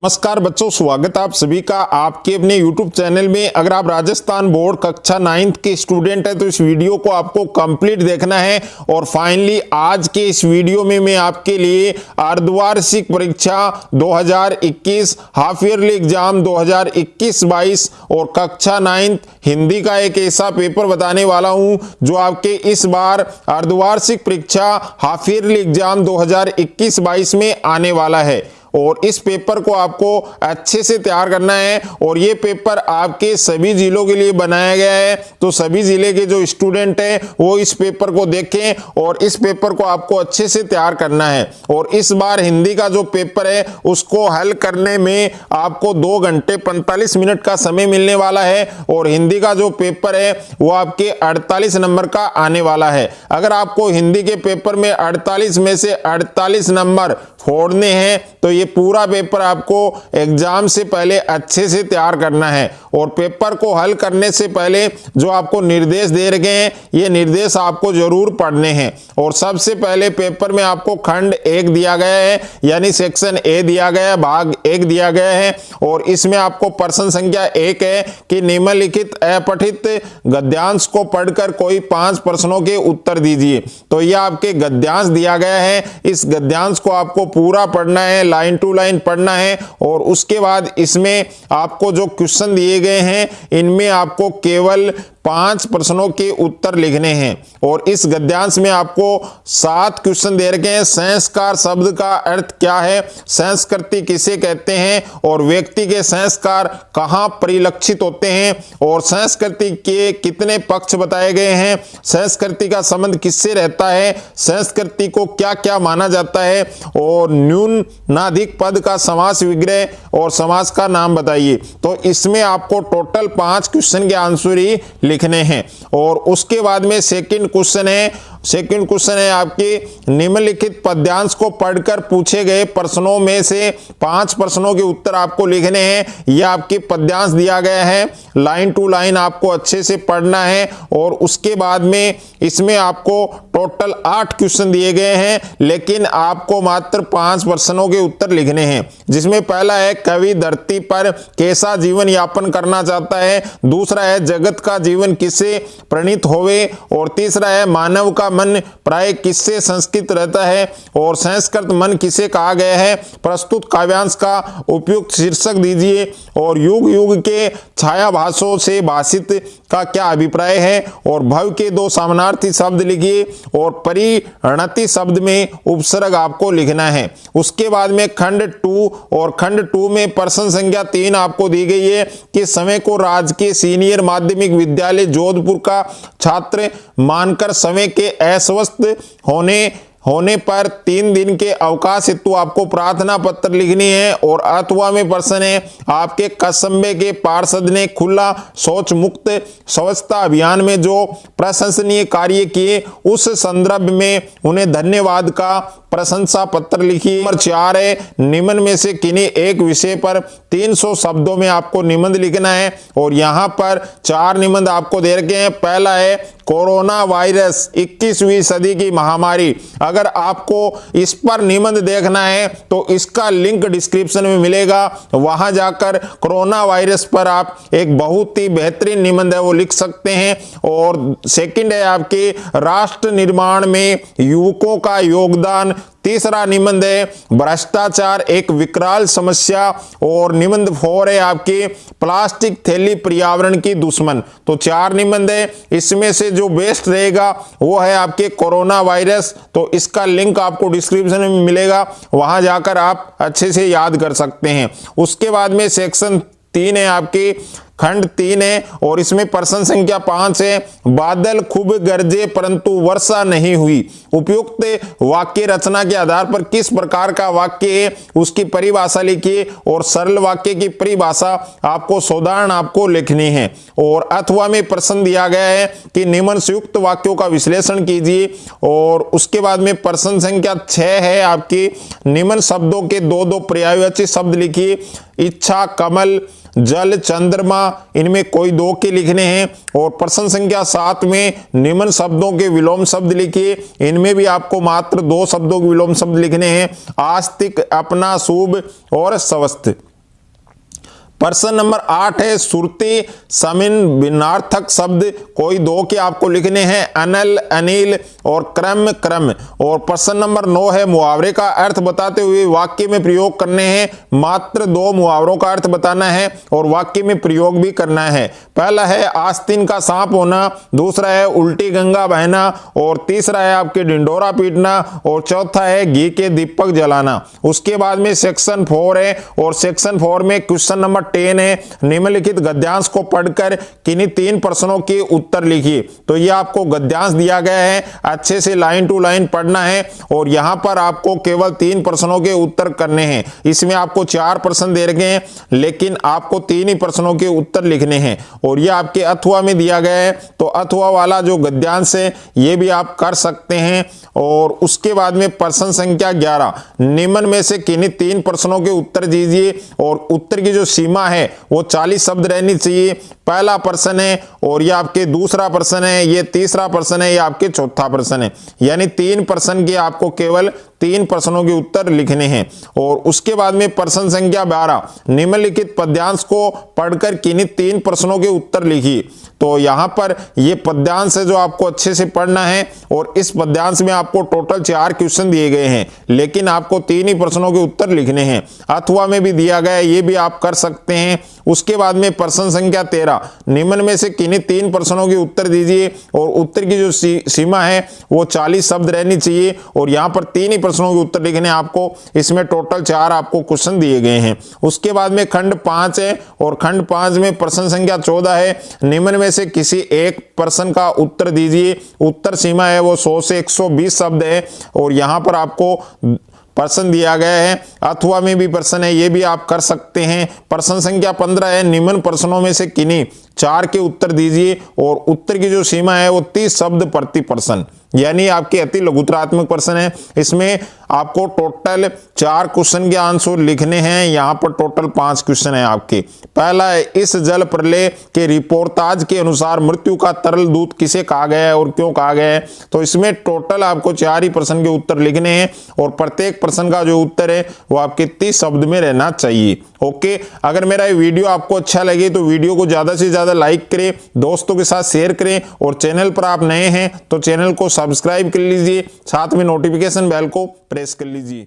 नमस्कार बच्चों, स्वागत आप सभी का आपके अपने YouTube चैनल में। अगर आप राजस्थान बोर्ड कक्षा 9th के स्टूडेंट हैं तो इस वीडियो को आपको कंप्लीट देखना है। और फाइनली आज के इस वीडियो में मैं आपके लिए अर्धवार्षिक परीक्षा 2021 हाफ ईयरली एग्जाम 2021-22 और कक्षा 9th हिंदी का एक ऐसा पेपर बताने वाला हूं जो आपके इस बार अर्धवार्षिक परीक्षा हाफ ईयरली एग्जाम 2021-22 में आने वाला है। और इस पेपर को आपको अच्छे से तैयार करना है और ये पेपर आपके सभी जिलों के लिए बनाया गया है। तो सभी जिले के जो स्टूडेंट हैं वो इस पेपर को देखें और इस पेपर को आपको अच्छे से तैयार करना है। और इस बार हिंदी का जो पेपर है उसको हल करने में आपको 2 घंटे 45 मिनट का समय मिलने वाला है। और हिंदी का जो पेपर है वो आपके 48 नंबर का आने वाला है। अगर आपको हिंदी के पेपर में 48 में से 48 नंबर फोड़ने हैं तो ये पूरा पेपर आपको एग्जाम से पहले अच्छे से तैयार करना है। और पेपर को हल करने से पहले जो आपको निर्देश दे रखे हैं ये निर्देश आपको जरूर पढ़ने हैं। और सबसे पहले पेपर में आपको खंड 1 दिया गया है, यानी सेक्शन ए दिया गया है, भाग 1 दिया गया है। और इसमें आपको प्रश्न संख्या 1 है कि निम्नलिखित अपठित गद्यांश को पढ़कर कोई 5 प्रश्नों के उत्तर दीजिए। तो यह आपके गद्यांश दिया गया है, इस गद्यांश को आपको पूरा पढ़ना है, लाइन टू लाइन पढ़ना है। और उसके बाद इसमें आपको जो क्वेश्चन दिए गए हैं इनमें आपको केवल 5 प्रश्नों के उत्तर लिखने हैं। और इस गद्यांश में आपको 7 क्वेश्चन दे रखे हैं। संस्कार शब्द का अर्थ क्या है, संस्कृति किसे कहते हैं, और व्यक्ति के संस्कार कहाँ परिलक्षित होते हैं, और संस्कृति के कितने पक्ष बताए गए हैं, संस्कृति का संबंध किससे रहता है, संस्कृति को क्या क्या माना जाता है, और न्यूनाधिक पद का समास विग्रह और समास का नाम बताइए। तो इसमें आपको टोटल 5 क्वेश्चन के आंसर ही लिखने हैं। और उसके बाद में सेकंड क्वेश्चन है आपकी निम्नलिखित पद्यांश को पढ़कर पूछे गए प्रश्नों में से 5 प्रश्नों के उत्तर आपको लिखने हैं। यह आपकी पद्यांश दिया गया है, लाइन टू लाइन आपको अच्छे से पढ़ना है। और उसके बाद में इसमें आपको टोटल 8 क्वेश्चन दिए गए हैं, लेकिन आपको मात्र 5 प्रश्नों के उत्तर लिखने हैं। जिसमें पहला है कवि धरती पर कैसा जीवन यापन करना चाहता है, दूसरा है जगत का जीवन किससे प्रणीत होवे, और तीसरा है मानव का मन प्राय किससे संस्कृत रहता है, और संस्कृत मन किसे कहा गया है। प्रस्तुत काव्यांश का उपयुक्त शीर्षक दीजिए, और युग युग के छायाभासों से भाषित का क्या अभिप्राय है, और भव के 2 समानार्थी शब्द लिखिए, और परिणति शब्द में उपसर्ग आपको लिखना है। उसके बाद में खंड 2 और खंड 2 में प्रश्न संख्या 3 आपको दी गई है कि समय को राजकीय सीनियर माध्यमिक विद्यालय जोधपुर का छात्र मानकर समय के अस्वस्थ होने पर 3 दिन के अवकाश हेतु आपको प्रार्थना पत्र लिखनी है। और अथवा में प्रश्न है आपके कसम्बे के पार्षद ने खुला शौच मुक्त स्वच्छता अभियान में जो प्रशंसनीय कार्य किए उस संदर्भ में उन्हें धन्यवाद का प्रशंसा पत्र लिखिए। नंबर 4 है निम्न में से किन्हीं एक विषय पर 300 शब्दों में आपको निबंध लिखना है। और यहाँ पर 4 निबंध आपको दे रखे हैं। पहला है कोरोना वायरस 21वीं सदी की महामारी। अगर आपको इस पर निबंध देखना है तो इसका लिंक डिस्क्रिप्शन में मिलेगा, वहां जाकर कोरोना वायरस पर आप एक बहुत ही बेहतरीन निबंध है वो लिख सकते हैं। और सेकंड है आपके राष्ट्र निर्माण में युवकों का योगदान। तीसरा निबंध है भ्रष्टाचार एक विकराल समस्या, और निबंध 4 है आपकी प्लास्टिक थैली पर्यावरण की दुश्मन। तो 4 निबंध है, इसमें से जो बेस्ट रहेगा वो है आपके कोरोना वायरस। तो इसका लिंक आपको डिस्क्रिप्शन में मिलेगा, वहां जाकर आप अच्छे से याद कर सकते हैं। उसके बाद में सेक्शन 3 है आपकी खंड 3 है, और इसमें प्रश्न संख्या 5 है बादल खूब गरजे परंतु वर्षा नहीं हुई। उपयुक्त वाक्य रचना के आधार पर किस प्रकार का वाक्य है उसकी परिभाषा लिखिए, और सरल वाक्य की परिभाषा आपको साधारण आपको लिखनी है। और अथवा में प्रश्न दिया गया है कि निम्न संयुक्त वाक्यों का विश्लेषण कीजिए। और उसके बाद में प्रश्न संख्या 6 है आपकी निम्न शब्दों के 2-2 पर्यायवाची शब्द लिखिए। इच्छा, कमल, जल, चंद्रमा, इनमें कोई 2 के लिखने हैं। और प्रश्न संख्या 7 में निम्न शब्दों के विलोम शब्द लिखिए। इनमें भी आपको मात्र 2 शब्दों के विलोम शब्द लिखने हैं। आस्तिक, अपना, शुभ और स्वस्थ। प्रश्न नंबर 8 है सुरती समिन भिन्नार्थक शब्द कोई दो के आपको लिखने हैं, अनल, अनिल और क्रम, क्रम। और प्रश्न नंबर 9 है मुहावरे का अर्थ बताते हुए वाक्य में प्रयोग करने हैं। मात्र 2 मुहावरों का अर्थ बताना है और वाक्य में प्रयोग भी करना है। पहला है आस्तीन का सांप होना, दूसरा है उल्टी गंगा बहना और तीसरा है आपके ढिंडोरा पीटना और चौथा है घी के दीपक जलाना। उसके बाद में सेक्शन 4 है और सेक्शन 4 में क्वेश्चन नंबर 10 है निम्नलिखित गद्यांश को पढ़कर किन्हीं 3 प्रश्नों के उत्तर लिखिए। तो ये आपको गद्यांश दिया गया है, अच्छे से लाइन टू लाइन पढ़ना है और यहां पर आपको केवल 3 प्रश्नों के उत्तर करने हैं। इसमें आपको 4 प्रश्न दे रखे हैं लेकिन आपको 3 ही प्रश्नों के उत्तर लिखने हैं और ये आपके अथवा में दिया गया है। तो अथवा वाला जो गद्यांश है ये भी आप कर सकते हैं। और उसके बाद में प्रश्न संख्या 11 निम्न में से किन्हीं 3 प्रश्नों के उत्तर दीजिए और उत्तर की जो सीमा है वो 40 शब्द रहनी चाहिए। पहला प्रश्न है और ये आपके दूसरा प्रश्न है, ये तीसरा प्रश्न है, ये आपके चौथा प्रश्न है। यानी 3 प्रश्न के आपको केवल 3 प्रश्नों के उत्तर लिखने हैं। और उसके बाद में प्रश्न संख्या 12 निम्नलिखित पद्यांश को पढ़कर किन्हीं 3 प्रश्नों के उत्तर लिखिए। तो यहां पर ये पद्यांश है जो आपको अच्छे से पढ़ना है और इस पद्यांश में आपको टोटल 4 क्वेश्चन दिए गए हैं लेकिन आपको 3 ही प्रश्नों के उत्तर लिखने हैं। अथवा में भी दिया गया है, ये भी आप कर सकते हैं। उसके बाद में प्रश्न संख्या 13 निम्न में से किन्हीं 3 प्रश्नों के उत्तर दीजिए और उत्तर की जो सीमा है वो 40 शब्द रहनी चाहिए और यहां पर 3 ही प्रश्नों के उत्तर लिखने आपको। इसमें टोटल 4 आपको क्वेश्चन दिए गए हैं। उसके बाद में खंड 5 है और खंड 5 में प्रश्न संख्या 14 है निम्न में से किसी एक प्रश्न का उत्तर दीजिए। उत्तर सीमा है वो 100 से 120 शब्द है और यहां पर आपको प्रश्न दिया गया है। अथवा में भी प्रश्न है, ये भी आप कर सकते हैं। प्रश्न संख्या 15 है निम्न प्रश्नों में से किन्हीं 4 के उत्तर दीजिए और उत्तर की जो सीमा है वो 30 शब्द प्रति प्रश्न, यानी आपके अति लघुतरात्मक प्रश्न है। इसमें आपको टोटल 4 क्वेश्चन के आंसर लिखने हैं। यहाँ पर टोटल 5 क्वेश्चन है आपके। पहला है इस जल प्रलय के रिपोर्टाज के अनुसार मृत्यु का तरल दूत किसे कहा गया है और क्यों कहा गया है। तो इसमें टोटल आपको 4 ही प्रश्न के उत्तर लिखने हैं और प्रत्येक प्रश्न का जो उत्तर है वो आपके 30 शब्द में रहना चाहिए। ओके, अगर मेरा ये वीडियो आपको अच्छा लगे तो वीडियो को ज्यादा से ज्यादा लाइक करें, दोस्तों के साथ शेयर करें और चैनल पर आप नए हैं तो चैनल को सब्सक्राइब कर लीजिए, साथ में नोटिफिकेशन बेल को प्रेस कर लीजिए।